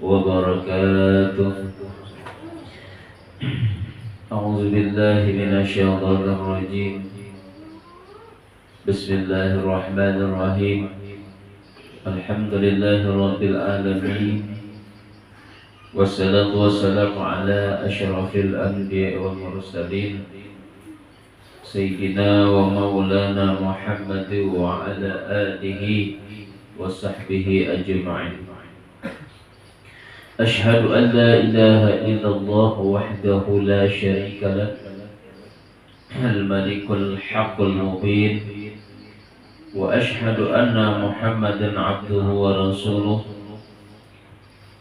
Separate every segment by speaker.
Speaker 1: وبركاته. أعوذ بالله من الشيطان الرجيم. بسم الله الرحمن الرحيم. الحمد لله رب العالمين، والصلاة والسلام على أشرف الأنبياء والمرسلين سيدنا ومولانا محمد وعلى آله وصحبه أجمعين. أشهد أن لا إله إلا الله وحده لا شريك له الملك الحق المبين، وأشهد أن محمدا عبده ورسوله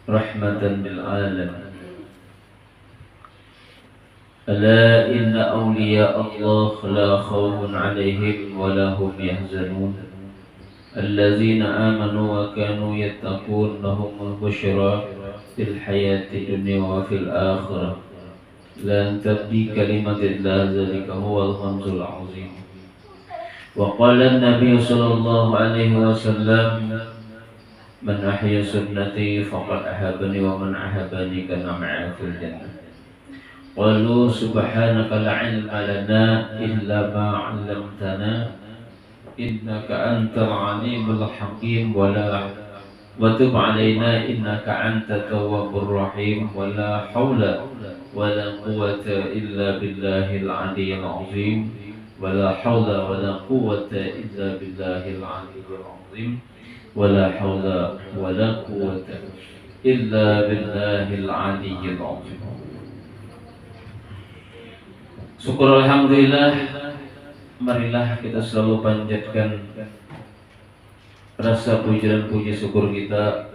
Speaker 1: رحمة للعالمين. ألا إن أولياء الله لا خوف عليهم ولا هم يحزنون الذين آمنوا وكانوا يتقون لهم البشرى في الحياة الدنيا وفي الآخرة لا تبدي كلمة الله ذلك هو الفوز العظيم. وقال النبي صلى الله عليه وسلم من أحيا سنتي فقد أحبني ومن أحبني كان معي في الجنة. قالوا سبحانك لا علم لنا إلا ما علمتنا إنك أنت العليم الحكيم وتب علينا إنك أنت التواب الرحيم. ولا حول ولا قوة إلا بالله العلي العظيم. ولا حول ولا قوة إلا بالله العلي العظيم. ولا حول ولا قوة إلا بالله العلي العظيم. Syukur alhamdulillah, marilah kita selalu panjatkan rasa puji dan puji syukur kita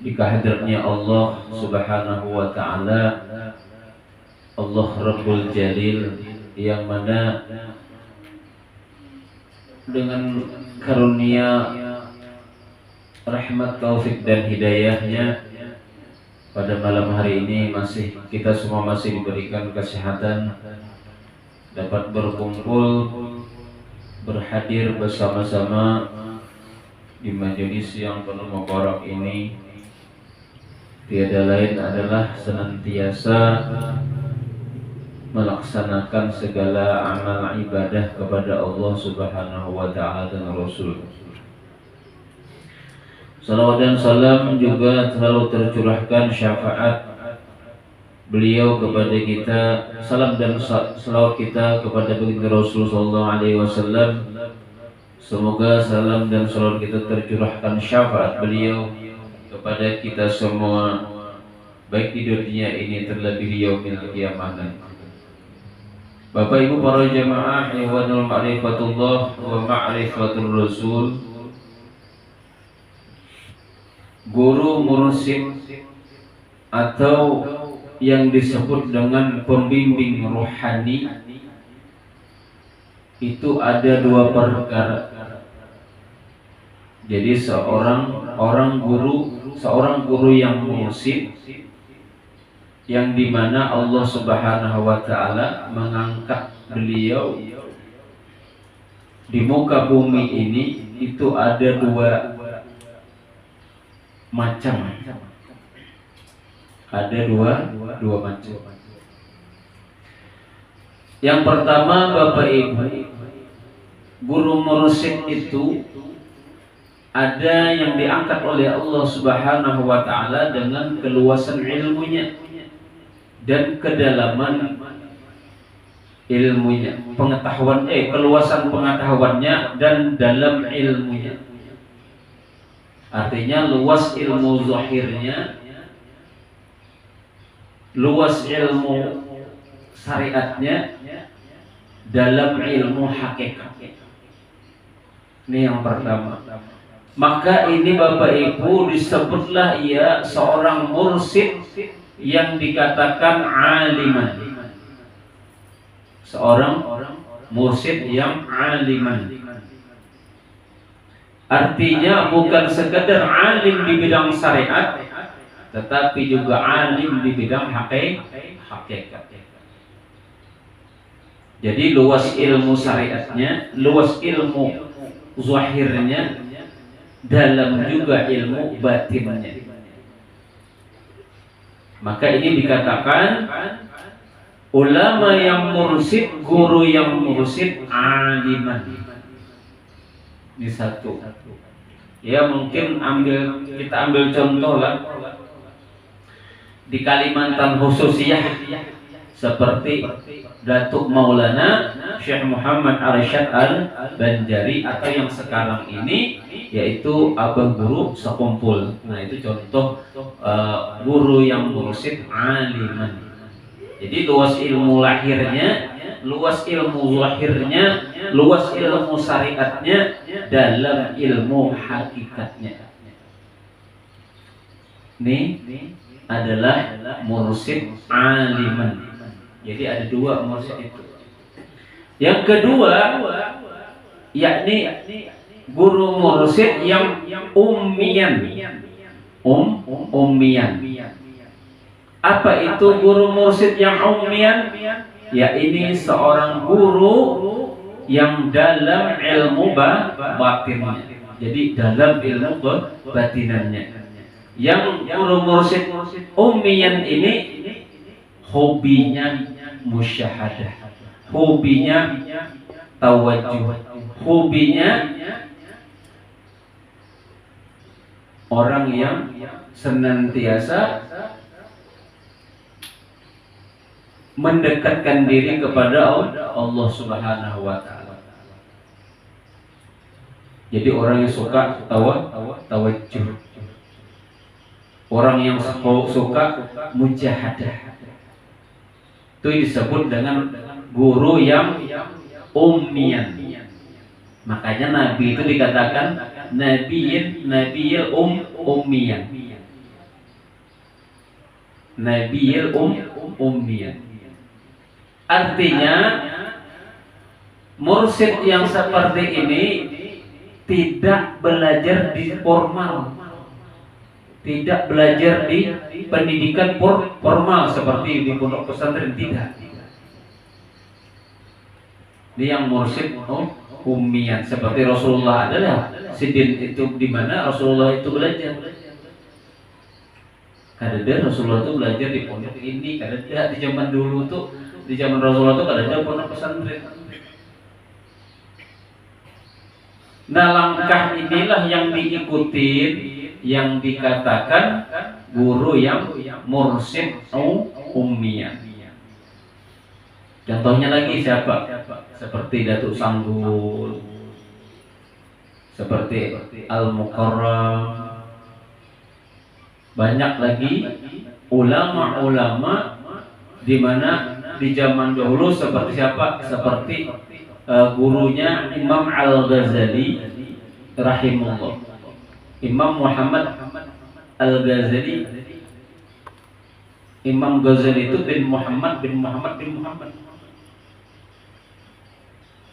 Speaker 1: di kehadiratnya Allah Subhanahu wa taala, Allah Rabbul Jalil, yang mana dengan karunia rahmat, taufik dan hidayahnya pada malam hari ini kita semua masih diberikan kesehatan, dapat berkumpul berhadir bersama-sama di majelis yang penuh mubarak ini. Tiada lain adalah senantiasa melaksanakan segala amal ibadah kepada Allah Subhanahu wa taala dan Rasul. Salawat dan salam juga selalu tercurahkan syafaat beliau kepada kita, salam dan salawat kita kepada baginda Rasul sallallahu alaihi wasallam. Semoga salam dan salawat kita tercurahkan syafaat beliau kepada kita semua, baik di dunia ini terlebih di yaumil qiyamah nanti. Bapak Ibu para jamaah ikhwanul ma'rifatullah wa ma'rifatul Rasul, guru mursyid atau yang disebut dengan pembimbing rohani itu ada dua perkara. Jadi seorang guru yang mursyid, yang dimana Allah Subhanahu wa taala mengangkat beliau di muka bumi ini, itu ada dua macam. Ada dua macam. Yang pertama, Bapak Ibu, guru mursyid itu ada yang diangkat oleh Allah Subhanahu wa taala dengan keluasan ilmunya dan kedalaman ilmunya, keluasan pengetahuannya dan dalam ilmunya. Artinya luas ilmu zahirnya, luas ilmu syariatnya, dalam ilmu hakikat. Ini yang pertama. Maka ini Bapak Ibu disebutlah ia seorang mursyid yang dikatakan aliman. Seorang mursyid yang aliman. Artinya bukan sekedar alim di bidang syariat, tetapi juga alim di bidang hakikat. Jadi luas ilmu syariatnya, luas ilmu zahirnya, dalam juga ilmu batinnya. Maka ini dikatakan ulama yang mursid, guru yang mursid, aliman. Ini satu. Ya mungkin kita ambil contoh lah di Kalimantan khususiyah seperti Datuk Maulana Syekh Muhammad Arsyad Al-Banjari atau yang sekarang ini yaitu Abah Guru Sekumpul. Nah itu contoh guru yang mursid aliman. Jadi luas ilmu lahirnya, luas ilmu zahirnya, luas ilmu syariatnya, dalam ilmu hakikatnya. Ini adalah mursid aliman. Jadi ada dua mursid itu. Yang kedua, yakni guru mursid yang ummiyan. Ummiyan. Apa itu guru mursid yang ummiyan? Ya ini seorang guru yang dalam ilmu batinnya. Jadi dalam ilmu batinannya. Yang guru mursid ummiyan ini hobinya musyahadah, hobinya tawajuh, hobinya orang yang senantiasa mendekatkan diri kepada Allah Subhanahu wa taala. Jadi orang yang suka tawajuh, orang yang suka mujahadah, itu disebut dengan guru yang ummiyan. Makanya Nabi itu dikatakan Nabiyil ummiyan. Nabiyil ummiyan. Artinya mursyid yang seperti ini tidak belajar di formal, tidak belajar di pendidikan formal seperti di pondok pesantren, tidak. Dia yang mursyid ummiyan seperti Rasulullah adalah sidin itu di mana Rasulullah itu belajar. Kadang Rasulullah itu belajar di pondok ini, kadang di zaman dulu tuh, di zaman Rasulullah itu kadang pondok pesantren. Nah langkah inilah yang diikutin, yang dikatakan guru yang mursyid ummiyan. Contohnya lagi siapa? Seperti Datuk Sanggul, seperti Al-Mukarram. Banyak lagi ulama-ulama di mana di zaman dahulu seperti siapa? Seperti gurunya Imam Al-Ghazali rahimahullah. Imam Muhammad Al-Ghazali. Imam Ghazali itu bin Muhammad.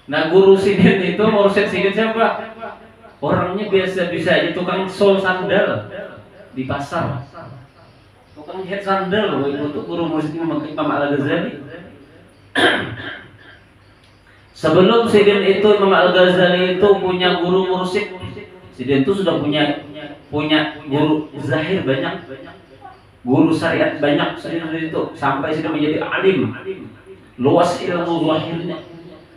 Speaker 1: Nah guru sidin itu, mursyid sidin siapa? Orangnya biasa bisa aja tukang sol sandal di pasar, tukang jahit sandal. Itu guru mursyid Imam Al-Ghazali. Sebelum sidin itu Imam Al-Ghazali itu punya guru mursyid. Sidin itu sudah punya guru zahir banyak, guru syariat banyak. Sidin itu sampai sidin menjadi alim, luas ilmu zahirnya,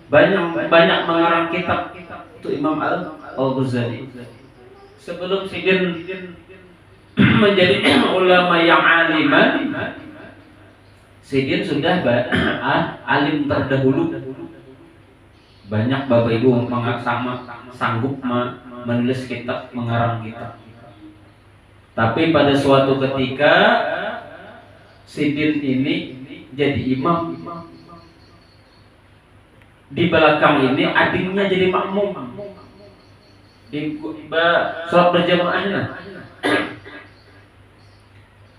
Speaker 1: banyak mengarang kitab. Itu Imam Al-Ghazali. Sebelum sidin menjadi ulama yang aliman, sidin sudah alim terdahulu. Banyak bapak ibu sanggup menulis kitab, mengarang kitab. Tapi pada suatu ketika sidin ini jadi imam, di belakang ini adiknya jadi makmum di sholat berjamaahnya.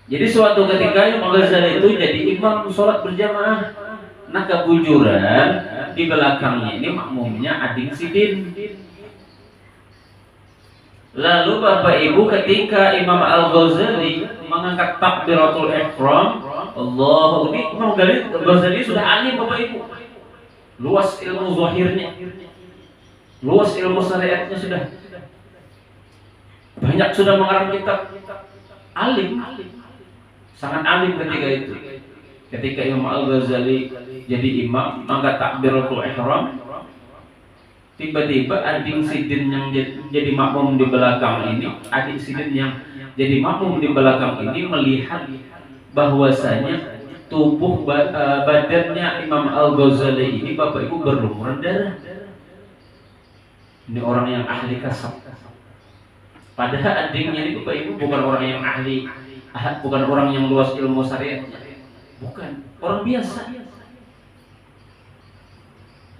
Speaker 1: Jadi suatu ketika Imam Ghazali itu jadi imam sholat berjamaah. Nah kebujuran di belakangnya ini makmumnya adik sidin. Lalu bapak ibu ketika Imam Al-Ghazali mengangkat takbiratul ihram, Allahu Akbar, Imam Ghazali sudah alim bapak ibu. Luas ilmu zahirnya, luas ilmu syariatnya sudah banyak, sudah mengarang kitab, alim. sangat alim ketika itu. Ketika Imam Al-Ghazali jadi imam, maka takbiratul ihram, tiba-tiba adik sidin yang jadi makmum di belakang ini, adik sidin yang jadi makmum di belakang ini melihat bahwasanya tubuh badannya Imam Al-Ghazali ini Bapak Ibu berlumuran darah. Ini orang yang ahli kasab. Padahal adiknya ini Bapak Ibu bukan orang yang ahli, bukan orang yang luas ilmu syariatnya, bukan orang biasa.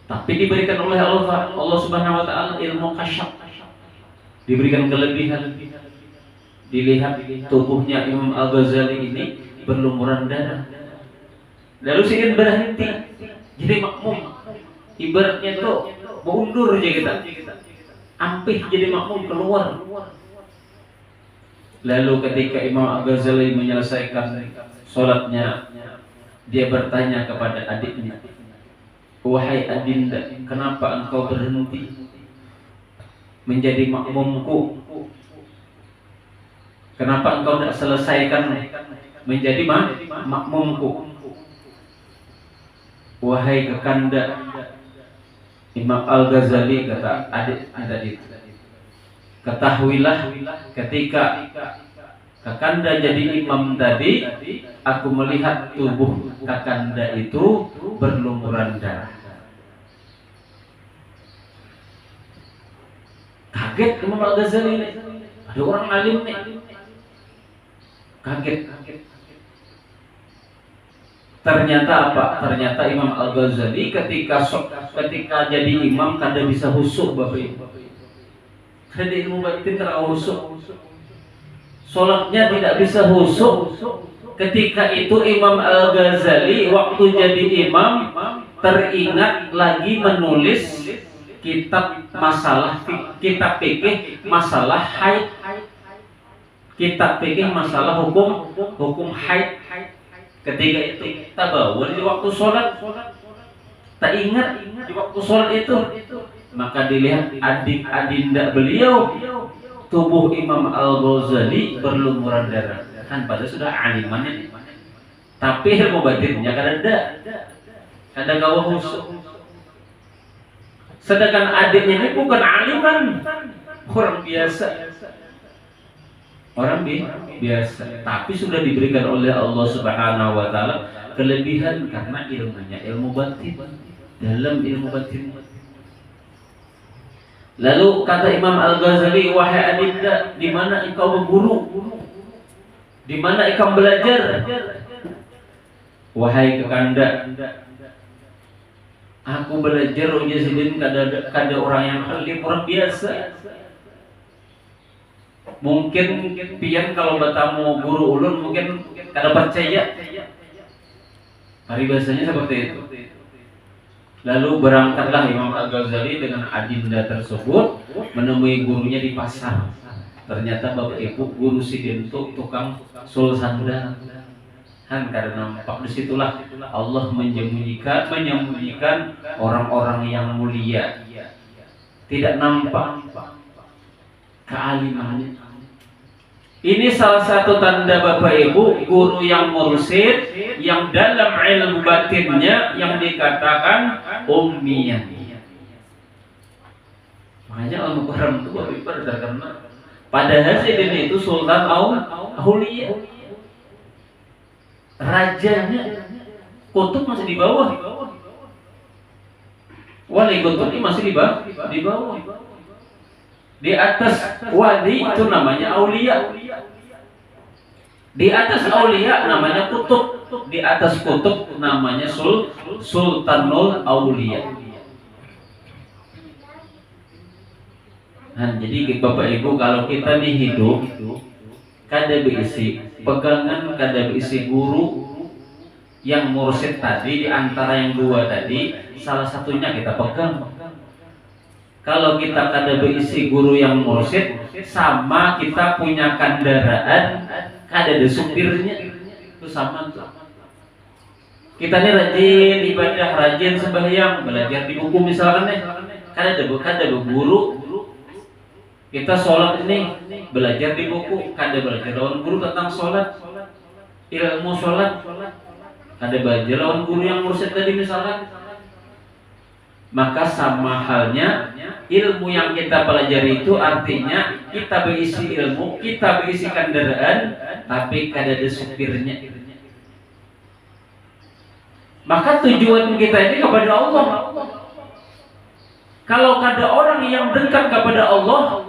Speaker 1: Tapi diberikan oleh Allah Subhanahu Wa Taala ilmu kasyaf, diberikan kelebihan. Dilihat tubuhnya Imam Al-Ghazali ini berlumuran darah. Lalu sidin berhenti, jadi makmum. Ibaratnya tuh mundur aja kita, ampih jadi makmum keluar. Lalu ketika Imam Al-Ghazali menyelesaikan sholatnya, dia bertanya kepada adiknya, wahai adinda, kenapa engkau berhenti menjadi makmumku? Kenapa engkau tidak selesaikan menjadi makmumku? Wahai kekanda Imam Al-Ghazali, kata adiknya tadi, ketahuilah ketika kakanda jadi imam tadi, aku melihat tubuh kakanda itu berlumuran darah. Kaget Imam Al-Ghazali ini, ada orang alim nih. Kaget. Ternyata apa? Ternyata Imam Al-Ghazali ketika jadi imam kada bisa khusyuk Bapak Ibu. Kada ilmu batin kada khusyuk. Salatnya tidak bisa khusyuk. Ketika itu Imam Al-Ghazali waktu jadi imam teringat lagi menulis kitab kitab fikih masalah haid. Kitab fikih masalah hukum haid. Ketika itu tabawan di waktu sholat, tak ingat di waktu sholat itu, maka dilihat adinda beliau, tubuh Imam Al-Ghazali berlumuran darah. Kan pada sudah alimannya, tapi ilmu batinnya kada gawa khusyuk. Sedangkan adiknya ini bukan aliman, orang biasa. Orang biasa, tapi sudah diberikan oleh Allah Subhanahu Wa Taala kelebihan karena ilmunya ilmu batin, dalam ilmu batin. Lalu kata Imam Al-Ghazali, wahai adinda, di mana engkau berguru? Di mana engkau belajar? Wahai kekanda, aku belajar uji sidin kada orang yang alim, orang biasa. Mungkin pian kalau bertamu guru ulun mungkin kada percaya. Hari biasanya seperti itu. Lalu berangkatlah Imam Al-Ghazali dengan adinda tersebut menemui gurunya di pasar. Ternyata Bapak Ibu guru sidin itu tukang sul sandal. Kan kada nampak. Disitulah Allah menyembunyikan orang-orang yang mulia. Tidak nampak kealimannya. Ini salah satu tanda Bapak Ibu guru yang mursyid, yang dalam ilmu batinnya yang dikatakan ummiyah. Makanya Al-Mukarram itu Bapak Ibu terkenal. Padahal sidin itu sultan auliya, rajanya, kutub masih di bawah, wali kutub ini masih di bawah. Di atas wali itu namanya aulia. Di atas aulia namanya kutub. Di atas kutub namanya sultanul aulia. Nah, jadi Bapak Ibu kalau kita nih hidup kada berisi pegangan, kada berisi guru yang mursyid tadi, di antara yang dua tadi salah satunya kita pegang. Kalau kita kada berisi guru yang mursyid, sama kita punya kendaraan kada ada supirnya, itu sama tuh. Kita nih rajin ibadah, rajin sembahyang, belajar di buku misalkan nih, kada ada guru. Kita sholat ini belajar di buku, kada belajar lawan guru tentang sholat. ilmu sholat ada baca lawan guru yang mursyid tadi misalkan, maka sama halnya ilmu yang kita pelajari itu artinya kita berisi ilmu, kita berisi kendaraan, tapi kada ada supirnya. Maka tujuan kita ini kepada Allah. Kalau ada orang yang dekat kepada Allah,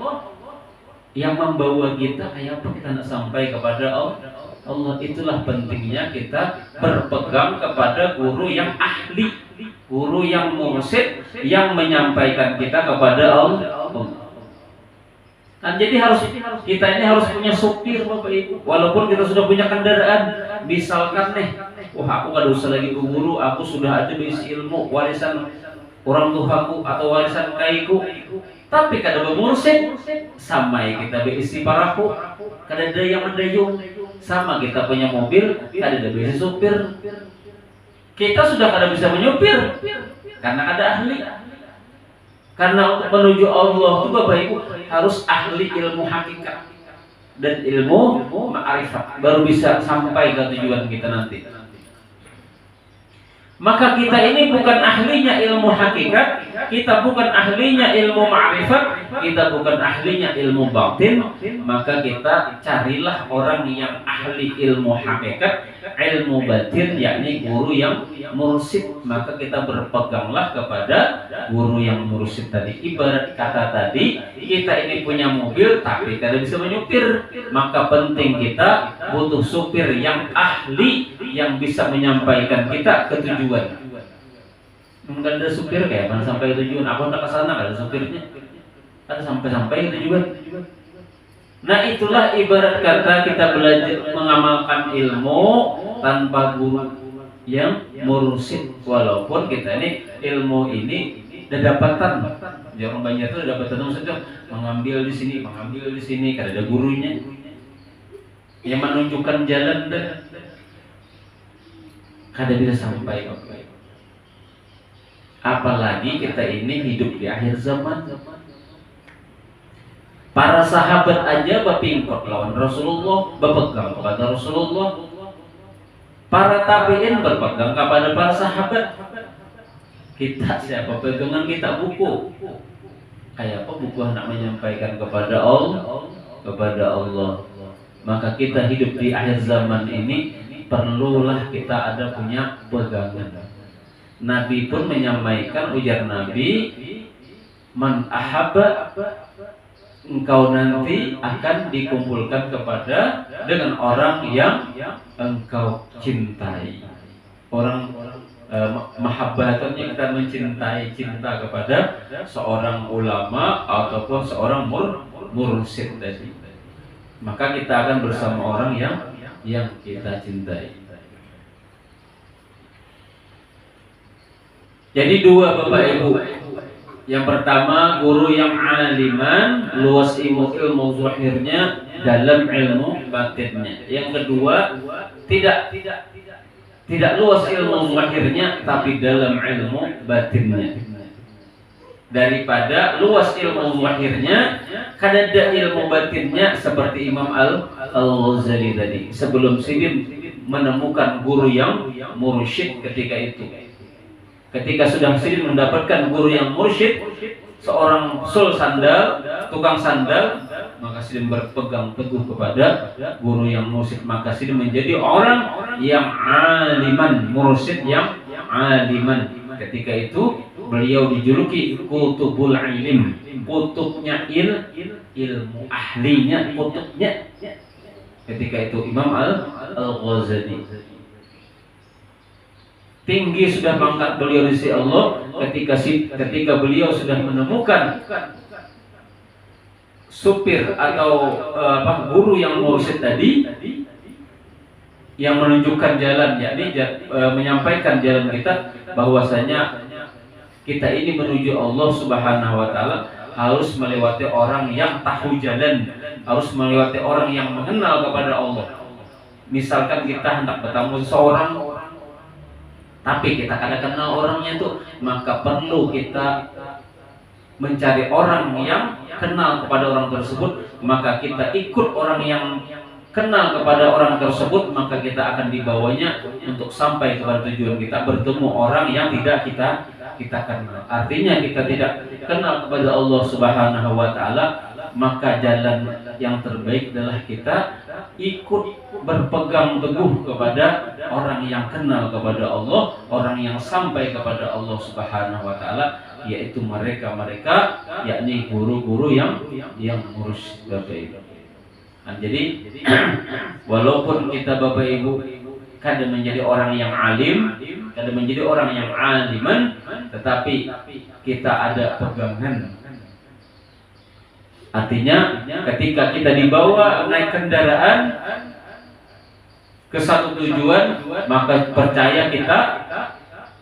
Speaker 1: yang membawa kita kayak apa kita nak sampai kepada Allah. Itulah pentingnya kita berpegang kepada guru yang ahli, guru yang mursyid, yang menyampaikan kita kepada Allah. Nah, jadi kita ini harus punya supir Bapak Ibu. Walaupun kita sudah punya kendaraan, misalkan nih, wah aku gak usah lagi ke guru, aku sudah ada berisi ilmu, warisan orang tuaku atau warisan kaiku. Tapi kada bermursyid, sama ya kita berisi paraku, kada ada yang mendayung, sama kita punya mobil, kada ada berisi supir. Kita sudah kada bisa menyupir karena ada ahli. Karena untuk menuju Allah itu Bapak Ibu harus ahli ilmu hakikat dan ilmu ma'rifat, baru bisa sampai ke tujuan kita nanti. Maka kita ini bukan ahlinya ilmu hakikat, kita bukan ahlinya ilmu ma'rifat, kita bukan ahlinya ilmu batin. Maka kita carilah orang yang ahli ilmu hakikat, ilmu batin, yakni guru yang mursyid. Maka kita berpeganglah kepada guru yang mursyid tadi. Ibarat kata tadi, kita ini punya mobil tapi tidak bisa menyupir, maka penting kita butuh supir yang ahli, yang bisa menyampaikan kita ke tujuan. Enggak ada supir kayak mana sampai tujuan, aku hendak ke sana ada supirnya, ada sampai tujuan. Nah itulah ibarat kata kita belajar mengamalkan ilmu tanpa guru yang mursyid. Walaupun kita ini ilmu ini dapatan, jangan banyak itu dapatan maksudnya mengambil di sini, kada ada gurunya yang menunjukkan jalan dan kada bisa sampai. Apalagi kita ini hidup di akhir zaman. Para sahabat aja berpingkot lawan Rasulullah, berpegang kepada Rasulullah. Para tabi'in berpegang kepada para sahabat. Kita siapa pegangan kita buku. Kayak apa buku hendak menyampaikan kepada Allah. Maka kita hidup di akhir zaman ini perlulah kita ada punya pegangan. Nabi pun menyampaikan, ujar Nabi, man ahabba, engkau nanti akan dikumpulkan dengan orang yang engkau cintai. Orang mahabbah artinya kita mencintai, cinta kepada seorang ulama ataupun seorang mursyid tadi. Maka kita akan bersama orang yang kita cintai. Jadi dua Bapak Ibu. Yang pertama guru yang aliman, luas ilmu zahirnya, dalam ilmu batinnya. Yang kedua tidak luas ilmu zahirnya tapi dalam ilmu batinnya. Daripada luas ilmu zahirnya kada ada ilmu batinnya, seperti Imam Al-Ghazali tadi. Sebelum Sidin menemukan guru yang mursyid ketika itu. Ketika sudah Sidin mendapatkan guru yang mursyid, seorang tukang sandal, maka Sidin berpegang teguh kepada guru yang mursyid. Maka Sidin menjadi orang yang aliman, mursyid yang aliman. Ketika itu beliau dijuluki kutubul ilim, kutubnya ilmu, ahlinya, kutubnya. Ketika itu Imam Al-Ghazali tinggi sudah pangkat beliau di sisi Allah. Ketika beliau sudah menemukan supir atau guru yang mursyid tadi, yang menunjukkan jalan, yakni menyampaikan jalan kita, bahwasanya kita ini menuju Allah Subhanahu wa taala harus melewati orang yang tahu jalan, harus melewati orang yang mengenal kepada Allah. Misalkan kita hendak bertemu seorang tapi kita kadang kenal orangnya itu, maka perlu kita mencari orang yang kenal kepada orang tersebut. Maka kita ikut orang yang kenal kepada orang tersebut, maka kita akan dibawanya untuk sampai kepada tujuan kita, bertemu orang yang tidak kita kenal. Artinya kita tidak kenal kepada Allah Subhanahu wa taala, maka jalan yang terbaik adalah kita ikut berpegang teguh kepada orang yang kenal kepada Allah, orang yang sampai kepada Allah Subhanahu wa taala, yaitu mereka-mereka, yakni guru-guru yang ngurus Bapak Ibu. Nah, jadi walaupun kita Bapak Ibu kadang menjadi orang yang alim, kadang menjadi orang yang aliman, tetapi kita ada pegangan. Artinya ketika kita dibawa naik kendaraan ke satu tujuan, maka percaya kita,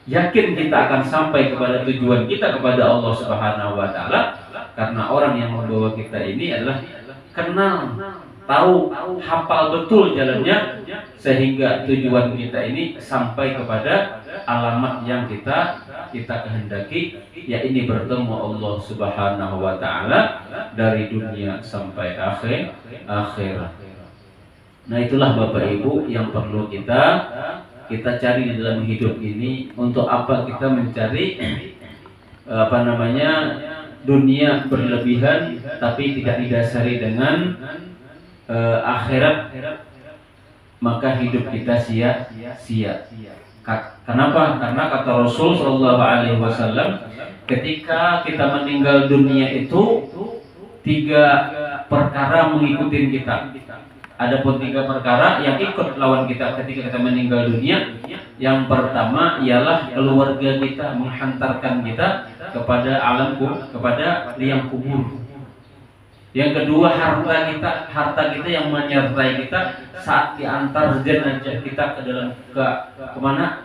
Speaker 1: yakin kita akan sampai kepada tujuan kita, kepada Allah Subhanahu wa taala, karena orang yang membawa kita ini adalah kenal, tahu, hafal betul jalannya, sehingga tujuan kita ini sampai kepada alamat yang kita kehendaki, yakni bertemu Allah Subhanahu wa taala dari dunia sampai akhirat. Nah, itulah Bapak Ibu yang perlu kita cari di dalam hidup ini. Untuk apa kita mencari dunia berlebihan tapi tidak didasari dengan akhirat, maka hidup kita sia-sia. Kenapa? Karena kata Rasul Shallallahu Alaihi Wasallam, ketika kita meninggal dunia itu 3 perkara mengikuti kita. Adapun 3 perkara yang ikut lawan kita ketika kita meninggal dunia. Yang pertama ialah keluarga kita menghantarkan kita kepada kepada liang kubur. Yang kedua, harta kita yang menyertai kita saat diantar jenazah kita kemana?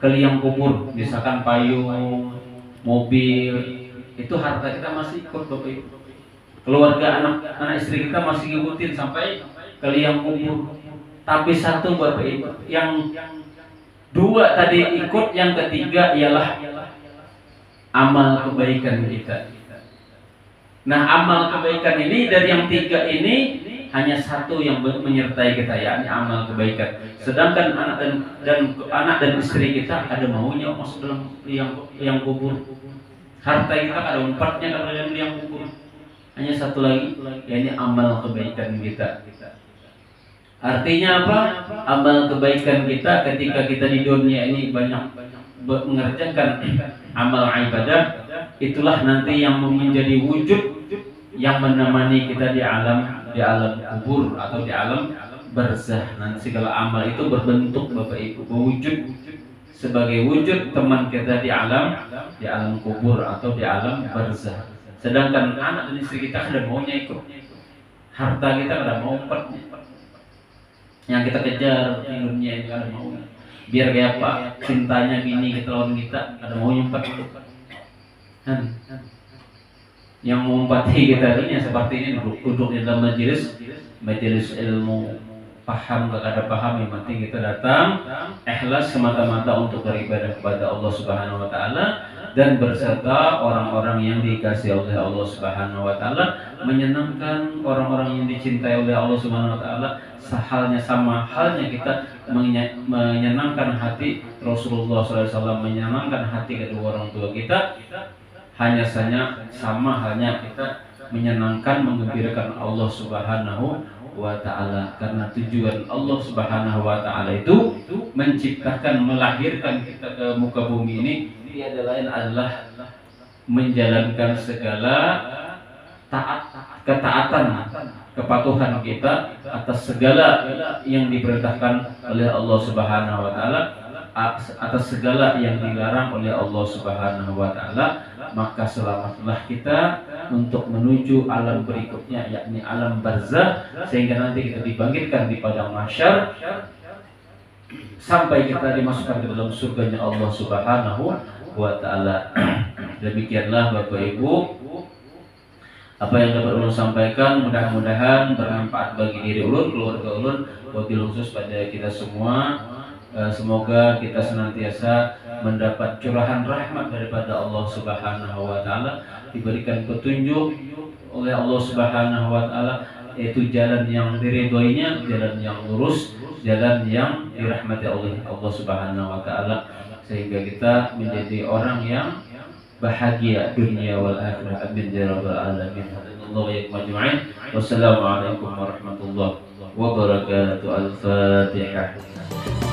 Speaker 1: Ke liang kubur, misalkan payung, mobil, itu harta kita masih ikut Bapak Ibu. Keluarga, anak istri kita masih ngikutin sampai ke liang kubur. Tapi satu Bapak Ibu, yang 2 tadi ikut, yang ketiga ialah amal kebaikan kita. Nah, amal kebaikan ini dari yang 3 ini hanya 1 yang menyertai kita, yakni amal kebaikan. Sedangkan anak dan istri kita ada maunya masuk dalam liang kubur. Harta kita ada 4-nya dalam liang kubur. Hanya 1 lagi, yakni amal kebaikan kita. Artinya apa? Amal kebaikan kita ketika kita di dunia ini banyak mengerjakan amal ibadah, itulah nanti yang menjadi wujud yang menemani kita di alam kubur atau di alam barzah. Nanti segala amal itu berbentuk Bapak Ibu, berwujud sebagai wujud teman kita di alam kubur atau di alam barzah. Sedangkan anak dan istri kita ada maunya ikut, harta kita ada mau yang kita kejar di dunia ini ada maunya. Biar kayak apa? Cintanya bini kita lawan kita ada maunya 4. Yang mengumpati kita ini seperti ini, duduk di dalam majelis ilmu, paham gak ada paham, yang penting kita datang ikhlas semata-mata untuk beribadah kepada Allah Subhanahu wa taala dan berserta orang-orang yang dikasihi oleh Allah Subhanahu wa taala, menyenangkan orang-orang yang dicintai oleh Allah Subhanahu wa taala. Sama halnya kita menyenangkan hati Rasulullah SAW, menyenangkan hati kedua orang tua kita. Hanya sama halnya kita menyenangkan, menggembirakan Allah Subhanahu wa taala, karena tujuan Allah Subhanahu wa taala itu menciptakan, melahirkan kita ke muka bumi ini tiada lain adalah menjalankan segala ketaatan, kepatuhan kita atas segala yang diperintahkan oleh Allah Subhanahu wa taala, atas segala yang dilarang oleh Allah Subhanahu wa taala. Maka selamatlah kita untuk menuju alam berikutnya, yakni alam barzah, sehingga nanti kita dibangkitkan di padang mahsyar sampai kita dimasukkan ke dalam surganya Allah Subhanahu wa taala. Demikianlah Bapak Ibu apa yang dapat ulun sampaikan, mudah-mudahan bermanfaat bagi diri ulun, keluarga ulun, wabil khusus pada kita semua. Semoga kita senantiasa mendapat curahan rahmat daripada Allah Subhanahu wa taala, diberikan petunjuk oleh Allah Subhanahu wa taala, yaitu jalan yang diridhoinya, jalan yang lurus, jalan yang dirahmati oleh Allah Subhanahu wa taala, sehingga kita menjadi orang yang bahagia dunia wal akhirah. Amin ya rabbal alamin. Allahu yaqma'in. Wassalamualaikum warahmatullahi wabarakatuh. Al-Fatihah.